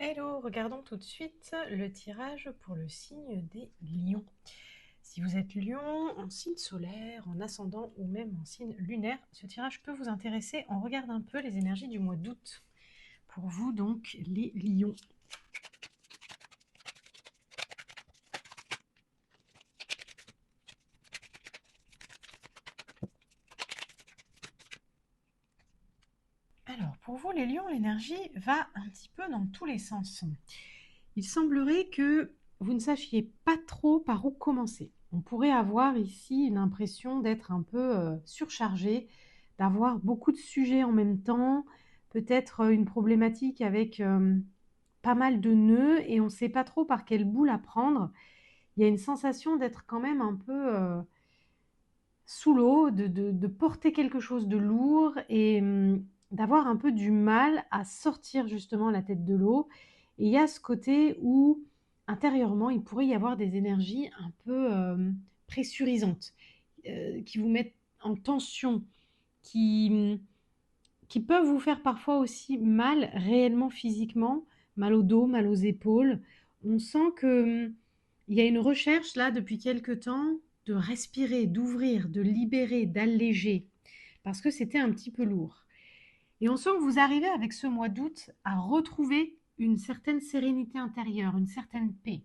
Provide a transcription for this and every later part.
Hello, regardons tout de suite le tirage pour le signe des lions. Si vous êtes lion, en signe solaire, en ascendant ou même en signe lunaire, ce tirage peut vous intéresser. On regarde un peu les énergies du mois d'août. Pour vous donc, les lions. Alors, pour vous les lions, l'énergie va un petit peu dans tous les sens. Il semblerait que vous ne sachiez pas trop par où commencer. On pourrait avoir ici une impression d'être un peu surchargé, d'avoir beaucoup de sujets en même temps, peut-être une problématique avec pas mal de nœuds et on ne sait pas trop par quelle bout la prendre. Il y a une sensation d'être quand même un peu sous l'eau, de porter quelque chose de lourd et d'avoir un peu du mal à sortir justement la tête de l'eau. Et il y a ce côté où intérieurement, il pourrait y avoir des énergies un peu pressurisantes, qui vous mettent en tension, qui, qui peuvent vous faire parfois aussi mal réellement physiquement, mal au dos, mal aux épaules. On sent que il y a une recherche là depuis quelque temps de respirer, d'ouvrir, de libérer, d'alléger, parce que c'était un petit peu lourd. Et on sent que vous arrivez avec ce mois d'août à retrouver une certaine sérénité intérieure, une certaine paix.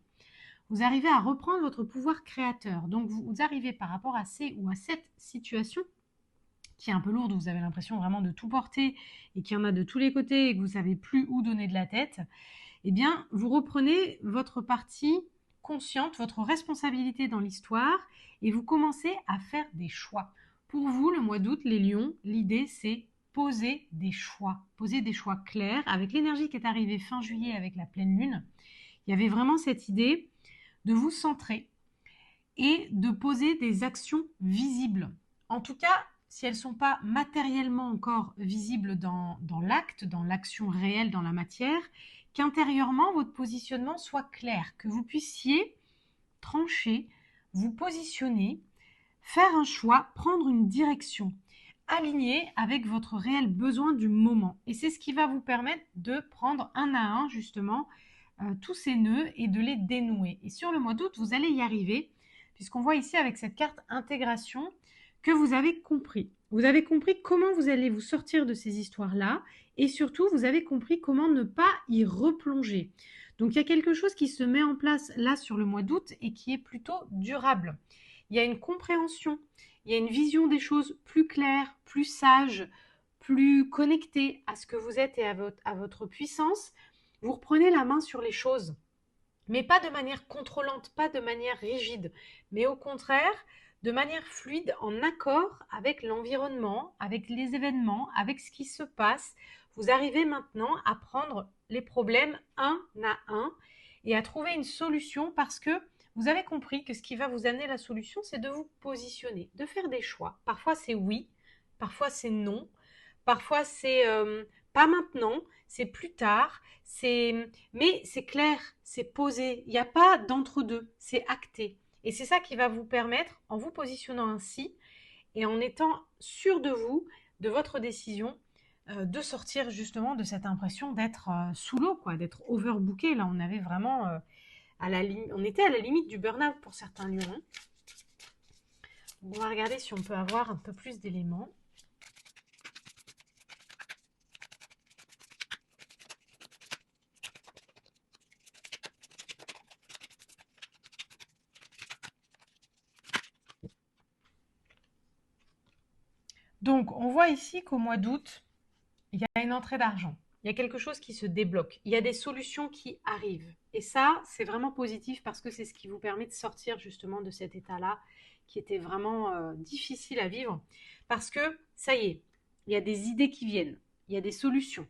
Vous arrivez à reprendre votre pouvoir créateur. Donc vous arrivez par rapport à ces ou à cette situation qui est un peu lourde, où vous avez l'impression vraiment de tout porter et qu'il y en a de tous les côtés et que vous savez plus où donner de la tête, eh bien, vous reprenez votre partie consciente, votre responsabilité dans l'histoire et vous commencez à faire des choix. Pour vous, le mois d'août, les lions, l'idée c'est poser des choix clairs. Avec l'énergie qui est arrivée fin juillet avec la pleine lune, il y avait vraiment cette idée de vous centrer et de poser des actions visibles. En tout cas, si elles ne sont pas matériellement encore visibles dans l'acte, dans l'action réelle, dans la matière, qu'intérieurement, votre positionnement soit clair, que vous puissiez trancher, vous positionner, faire un choix, prendre une direction, aligné avec votre réel besoin du moment. Et c'est ce qui va vous permettre de prendre un à un, justement, tous ces nœuds et de les dénouer. Et sur le mois d'août, vous allez y arriver, puisqu'on voit ici avec cette carte intégration que vous avez compris. Vous avez compris comment vous allez vous sortir de ces histoires-là et surtout, vous avez compris comment ne pas y replonger. Donc, il y a quelque chose qui se met en place là sur le mois d'août et qui est plutôt durable. Il y a une compréhension, il y a une vision des choses plus claire, plus sage, plus connectée à ce que vous êtes et à votre puissance. Vous reprenez la main sur les choses, mais pas de manière contrôlante, pas de manière rigide, mais au contraire, de manière fluide, en accord avec l'environnement, avec les événements, avec ce qui se passe. Vous arrivez maintenant à prendre les problèmes un à un et à trouver une solution parce que vous avez compris que ce qui va vous amener la solution, c'est de vous positionner, de faire des choix. Parfois c'est oui, parfois c'est non, parfois c'est pas maintenant, c'est plus tard, mais c'est clair, c'est posé. Il n'y a pas d'entre-deux, c'est acté. Et c'est ça qui va vous permettre, en vous positionnant ainsi et en étant sûr de vous, de votre décision, de sortir justement de cette impression d'être sous l'eau, quoi, d'être overbooké. Là, on avait vraiment on était à la limite du burn-out pour certains lions. Hein. On va regarder si on peut avoir un peu plus d'éléments. Donc, on voit ici qu'au mois d'août, il y a une entrée d'argent. Il y a quelque chose qui se débloque. Il y a des solutions qui arrivent. Et ça, c'est vraiment positif parce que c'est ce qui vous permet de sortir justement de cet état-là qui était vraiment difficile à vivre. Parce que, ça y est, il y a des idées qui viennent. Il y a des solutions.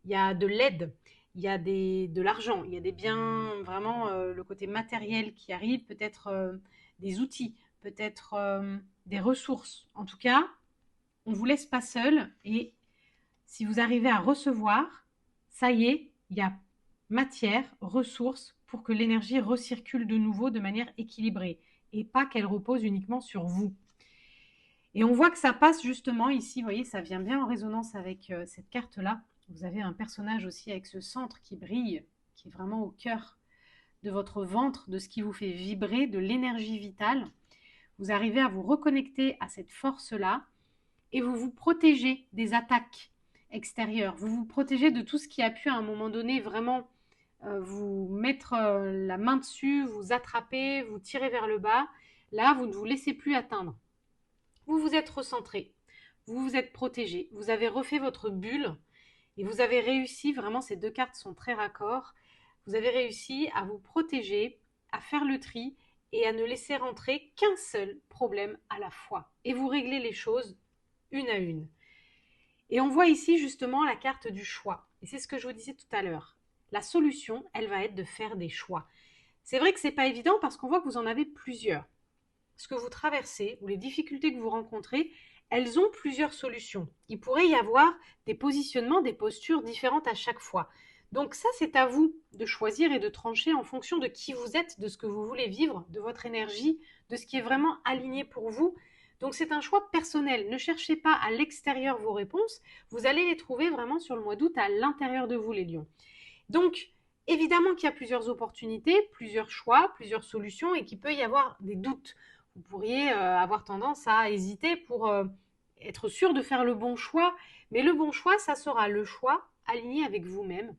Il y a de l'aide. Il y a de l'argent. Il y a des biens, vraiment le côté matériel qui arrive. Peut-être des outils. Peut-être des ressources. En tout cas, on ne vous laisse pas seul et si vous arrivez à recevoir, ça y est, il y a matière, ressources pour que l'énergie recircule de nouveau de manière équilibrée et pas qu'elle repose uniquement sur vous. Et on voit que ça passe justement ici, vous voyez, ça vient bien en résonance avec cette carte-là. Vous avez un personnage aussi avec ce centre qui brille qui est vraiment au cœur de votre ventre, de ce qui vous fait vibrer, de l'énergie vitale. Vous arrivez à vous reconnecter à cette force-là et vous vous protégez des attaques extérieures. Vous vous protégez de tout ce qui a pu à un moment donné vraiment vous mettre la main dessus, vous attraper, vous tirer vers le bas. Là, vous ne vous laissez plus atteindre. Vous vous êtes recentré, vous vous êtes protégé, vous avez refait votre bulle et vous avez réussi, vraiment ces deux cartes sont très raccords, vous avez réussi à vous protéger, à faire le tri et à ne laisser rentrer qu'un seul problème à la fois. Et vous réglez les choses une à une. Et on voit ici justement la carte du choix. Et c'est ce que je vous disais tout à l'heure. La solution, elle va être de faire des choix. C'est vrai que ce n'est pas évident parce qu'on voit que vous en avez plusieurs. Ce que vous traversez ou les difficultés que vous rencontrez, elles ont plusieurs solutions. Il pourrait y avoir des positionnements, des postures différentes à chaque fois. Donc ça, c'est à vous de choisir et de trancher en fonction de qui vous êtes, de ce que vous voulez vivre, de votre énergie, de ce qui est vraiment aligné pour vous. Donc c'est un choix personnel. Ne cherchez pas à l'extérieur vos réponses. Vous allez les trouver vraiment sur le mois d'août à l'intérieur de vous, les lions. Donc, évidemment qu'il y a plusieurs opportunités, plusieurs choix, plusieurs solutions et qu'il peut y avoir des doutes. Vous pourriez avoir tendance à hésiter pour être sûr de faire le bon choix. Mais le bon choix, ça sera le choix aligné avec vous-même.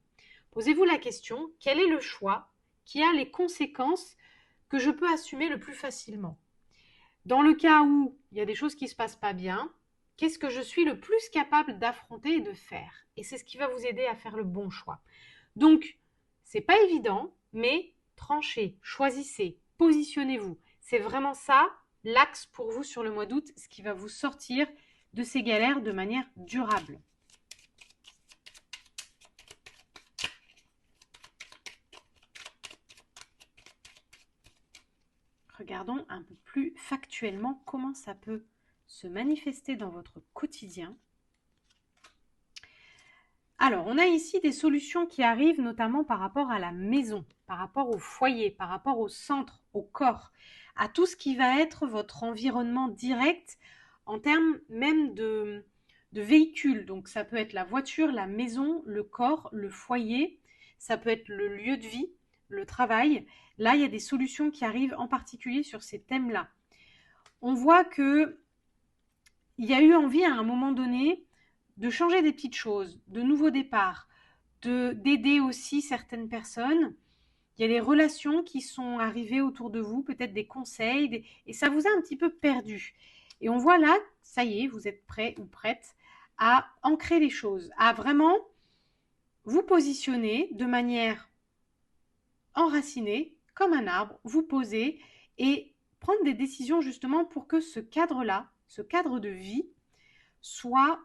Posez-vous la question, quel est le choix qui a les conséquences que je peux assumer le plus facilement? Dans le cas où il y a des choses qui ne se passent pas bien, qu'est-ce que je suis le plus capable d'affronter et de faire? Et c'est ce qui va vous aider à faire le bon choix. Donc, c'est pas évident, mais tranchez, choisissez, positionnez-vous. C'est vraiment ça l'axe pour vous sur le mois d'août, ce qui va vous sortir de ces galères de manière durable. Regardons un peu plus factuellement comment ça peut se manifester dans votre quotidien. Alors, on a ici des solutions qui arrivent notamment par rapport à la maison, par rapport au foyer, par rapport au centre, au corps, à tout ce qui va être votre environnement direct en termes même de véhicule. Donc, ça peut être la voiture, la maison, le corps, le foyer, ça peut être le lieu de vie, le travail. Là, il y a des solutions qui arrivent en particulier sur ces thèmes-là. On voit que il y a eu envie à un moment donné de changer des petites choses, de nouveaux départs, d'aider aussi certaines personnes. Il y a des relations qui sont arrivées autour de vous, peut-être des conseils, et ça vous a un petit peu perdu. Et on voit là, ça y est, vous êtes prêt ou prête à ancrer les choses, à vraiment vous positionner de manière enracinée, comme un arbre, vous poser et prendre des décisions justement pour que ce cadre-là, ce cadre de vie, soit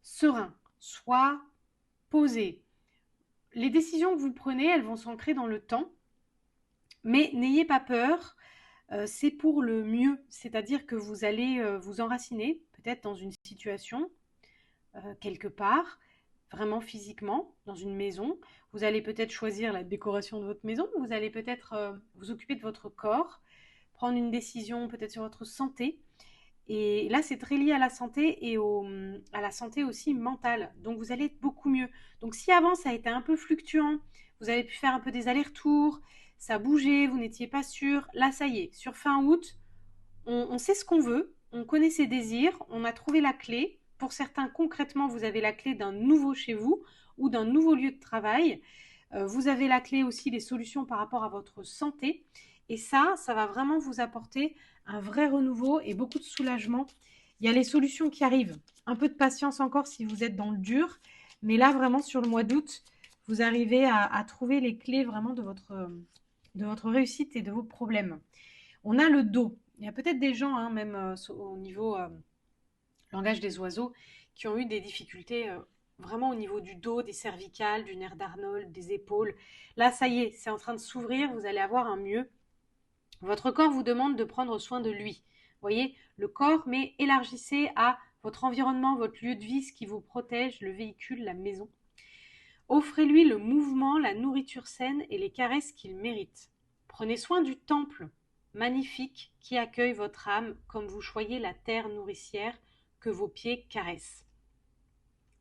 serein, soit posé. Les décisions que vous prenez, elles vont s'ancrer dans le temps, mais n'ayez pas peur, c'est pour le mieux, c'est-à-dire que vous allez vous enraciner peut-être dans une situation, quelque part, vraiment physiquement, dans une maison. Vous allez peut-être choisir la décoration de votre maison, vous allez peut-être vous occuper de votre corps, prendre une décision peut-être sur votre santé. Et là, c'est très lié à la santé et à la santé aussi mentale. Donc, vous allez être beaucoup mieux. Donc, si avant, ça a été un peu fluctuant, vous avez pu faire un peu des allers-retours, ça bougeait, vous n'étiez pas sûr. Là, ça y est, sur fin août, on sait ce qu'on veut, on connaît ses désirs, on a trouvé la clé. Pour certains, concrètement, vous avez la clé d'un nouveau chez vous ou d'un nouveau lieu de travail. Vous avez la clé aussi des solutions par rapport à votre santé. Et ça va vraiment vous apporter un vrai renouveau et beaucoup de soulagement. Il y a les solutions qui arrivent. Un peu de patience encore si vous êtes dans le dur. Mais là, vraiment, sur le mois d'août, vous arrivez à trouver les clés vraiment de votre réussite et de vos problèmes. On a le dos. Il y a peut-être des gens, hein, même au niveau langage des oiseaux, qui ont eu des difficultés vraiment au niveau du dos, des cervicales, du nerf d'Arnold, des épaules. Là, ça y est, c'est en train de s'ouvrir, vous allez avoir un mieux. Votre corps vous demande de prendre soin de lui. Vous voyez, le corps, mais élargissez à votre environnement, votre lieu de vie, ce qui vous protège, le véhicule, la maison. Offrez-lui le mouvement, la nourriture saine et les caresses qu'il mérite. Prenez soin du temple magnifique qui accueille votre âme comme vous choyez la terre nourricière que vos pieds caressent.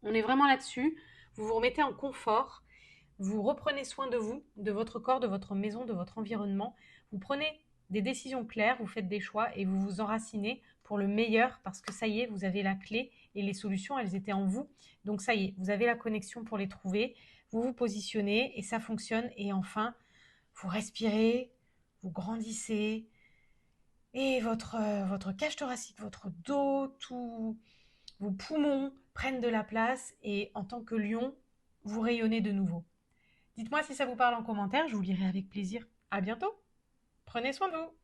On est vraiment là-dessus. Vous vous remettez en confort. vous reprenez soin de vous, de votre corps, de votre maison, de votre environnement. Vous prenez des décisions claires, vous faites des choix et vous vous enracinez pour le meilleur parce que ça y est, vous avez la clé et les solutions, elles étaient en vous. Donc ça y est, vous avez la connexion pour les trouver. Vous vous positionnez et ça fonctionne. Et enfin, vous respirez, vous grandissez et votre cage thoracique, votre dos, tous vos poumons prennent de la place et en tant que lion, vous rayonnez de nouveau. Dites-moi si ça vous parle en commentaire, je vous lirai avec plaisir. À bientôt. Prenez soin de vous.